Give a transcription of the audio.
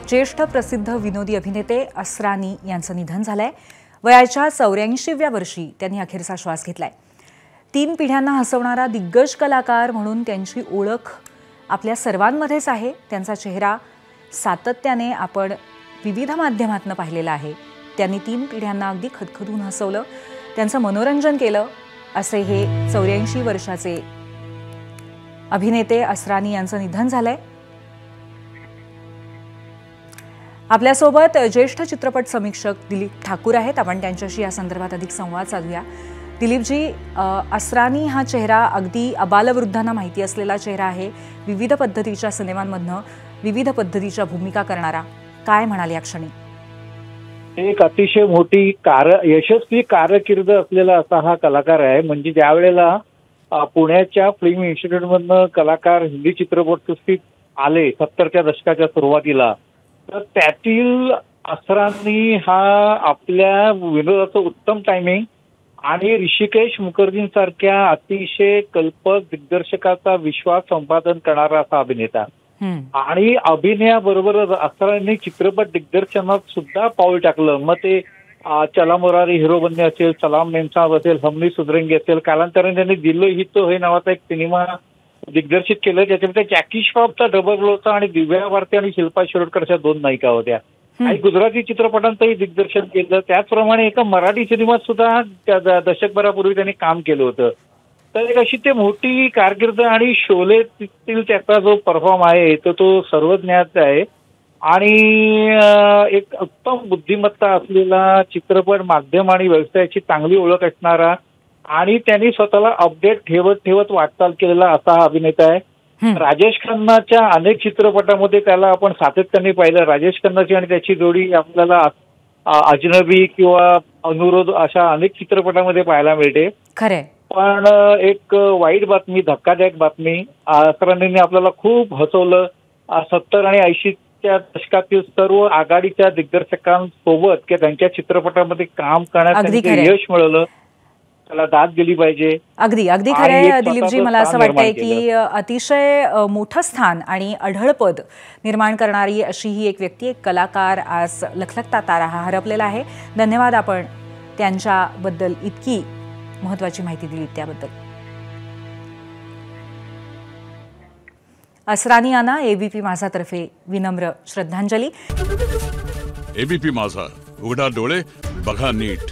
ज्येष्ठ प्रसिद्ध विनोदी अभिनेते असरानी यांचं निधन झालंय। वयाच्या 84व्या वर्षी त्यांनी अखेरचा श्वास घेतलाय। 3 पिढ्यांना हसवणारा दिग्गज कलाकार म्हणून त्यांची ओळख आपल्या सर्वांमध्येच आहे। त्यांचा चेहरा सातत्याने आपण विविध माध्यमांतून पाहिलेला आहे। त्यांनी 3 पिढ्यांना अगदी खदखदून हसवलं, त्यांचं मनोरंजन केलं, असे हे 84 वर्षाचे अभिनेते असरानी यांचं निधन झालंय। आपल्यासोबत ज्येष्ठ चित्रपट समीक्षक दिलीप ठाकूर आहेत। आपण त्यांच्याशी या संदर्भात अधिक संवाद साधूया। दिलीपजी, असरानी हा चेहरा अगदी अबालवृद्धांना माहिती असलेला चेहरा आहे। विविध पद्धतीच्या सिनेमांमधनं विविध पद्धतीच्या भूमिका करणारा, काय म्हणाल या क्षणी? एक अतिशय मोठी यशस्वी कारकीर्द असलेला असा हा कलाकार आहे। म्हणजे ज्या वेळेला पुण्याच्या फिल्म इन्स्टिट्यूटमधनं कलाकार हिंदी चित्रपटसृष्टीत आले 70च्या दशकाच्या सुरुवातीला, तर त्यातील असरानी हा आपल्या विनोदाचं उत्तम टायमिंग आणि ऋषिकेश मुखर्जींसारख्या अतिशय कल्पक दिग्दर्शकाचा विश्वास संपादन करणारा असा अभिनेता। आणि अभिनयाबरोबरच असरानी चित्रपट दिग्दर्शनात सुद्धा पाऊल टाकलं। मग ते चला मुरारी हिरो बनणे असेल, सलाम मेमसाहब असेल, हमनी सुधरेंगे असेल, कालांतराने त्यांनी दिल ही तो हे नावाचा एक सिनेमा दिग्दर्शित केलं, ज्याच्यामध्ये जॅकी श्रॉफचा डबल रोल होता आणि दिव्या भारती आणि शिल्पा शिरोडकर अशा 2 नायिका होत्या। आणि गुजराती चित्रपटांचंही दिग्दर्शन केलं। त्याचप्रमाणे एका मराठी सिनेमात सुद्धा दशकभरापूर्वी त्यांनी काम केलं होतं। तर एक अशी ते मोठी कारकीर्द आणि शोलेतील त्याचा जो परफॉर्म आहे तो सर्वज्ञात आहे आणि एक उत्तम बुद्धिमत्ता असलेला, चित्रपट माध्यम आणि व्यवसायाची चांगली ओळख असणारा आणि त्यांनी स्वतःला अपडेट ठेवत वाटचाल केलेला असा हा अभिनेता आहे। राजेश खन्नाच्या अनेक चित्रपटामध्ये त्याला आपण सातत्याने पाहिलं। राजेश खन्नाची आणि त्याची जोडी आपल्याला अजनबी किंवा अनुरोध अशा अनेक चित्रपटामध्ये पाहायला मिळते। खरे, पण एक वाईट बातमी, धक्कादायक बातमी, असरानीने आपल्याला खूप हसवलं। 70 आणि 80च्या दशकातील सर्व आघाडीच्या दिग्दर्शकांसोबत किंवा त्यांच्या चित्रपटामध्ये काम करण्यात यश मिळवलं, त्याला दाद दिली पाहिजे। अगदी अगदी खरंय दिलीपजी। मला असं वाटतंय की अतिशय मोठं स्थान आणि अढळपद निर्माण करणारी अशी ही एक व्यक्ती, एक कलाकार आज लखलखता तारा हा हरपलेला आहे। धन्यवाद आपण त्यांच्याबद्दल इतकी महत्त्वाची माहिती दिली त्याबद्दल। असरानी यांना एबीपी माझातर्फे विनम्र श्रद्धांजली। एबीपी माझा, उघडा डोळे बघा नीट।